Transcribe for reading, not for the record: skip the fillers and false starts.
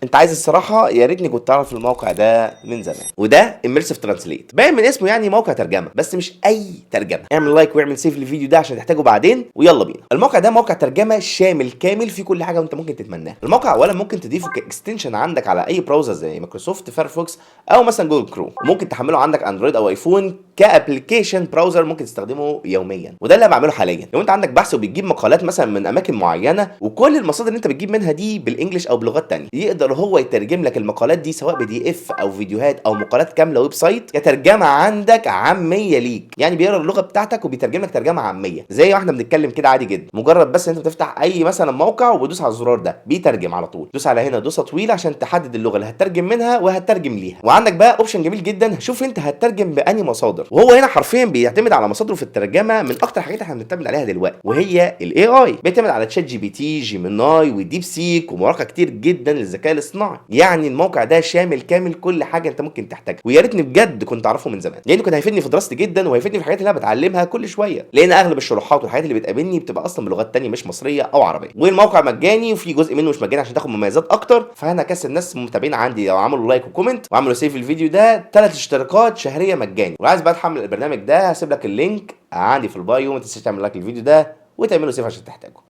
انت عايز الصراحه يا ريتني كنت اعرف الموقع ده من زمان. وده اميرسيف ترانسليت، باين من اسمه يعني موقع ترجمه، بس مش اي ترجمه. اعمل لايك واعمل سيف للفيديو ده عشان تحتاجه بعدين، ويلا بينا. الموقع ده موقع ترجمه شامل كامل فيه كل حاجه انت ممكن تتمناها. الموقع اولا ممكن تضيفه كاكستنشن عندك على اي براوزر زي مايكروسوفت فايرفوكس او مثلا جوجل كروم، وممكن تحمله عندك اندرويد او ايفون كابلكيشن براوزر ممكن تستخدمه يوميا. وده اللي انا بعمله حاليا. لو انت عندك بحث وبتجيب مقالات مثلا من اماكن معينه، وكل المصادر اللي انت بتجيب منها دي بالانجلش او بلغات تانية، يقدر هو يترجم لك المقالات دي سواء بدي اف او فيديوهات او مقالات كامله ويب سايت كترجمه عندك عاميه ليك. يعني بيقرا اللغه بتاعتك وبيترجم لك ترجمه عاميه زي ما احنا بنتكلم كده عادي جدا. مجرد بس انت بتفتح اي مثلا موقع وبتدوس على الزرار ده بيترجم على طول. دوس على هنا دوسه طويله عشان تحدد اللغه اللي هتترجم منها وهتترجم ليها. وعندك بقى اوبشن جميل جدا، شوف انت هتترجم باني مصادر. وهو هنا حرفيا بيعتمد على مصادره في الترجمه من اكتر حاجات احنا بنعتمد عليها دلوقتي، وهي الاي اي. بيعتمد على تشات جي بي تي، جيميناي، وديب سيك، ومواقع كتير جدا للذكاء الاصطناعي. يعني الموقع ده شامل كامل كل حاجه انت ممكن تحتاجها، ويا ريتني بجد كنت اعرفه من زمان، لانه كان هيفيدني في دراستي جدا وهيفيدني في الحاجات اللي انا بتعلمها كل شويه، لان اغلب الشروحات والحاجات اللي بتقابلني بتبقى اصلا بلغات تانية مش مصريه او عربيه. والموقع مجاني وفي جزء منه مش مجاني عشان تاخد مميزات اكتر. فانا كسر الناس متابعين عندي لو عملوا لايك وكومنت وعملوا سيف الفيديو ده 3 اشتراكات شهريه مجاني. وعايز بقى تحمل البرنامج ده هسيب لك اللينك عندي في البايو. ما تنساش تعمل لايك للفيديو ده وتعملوا سيف عشان تحتاجه.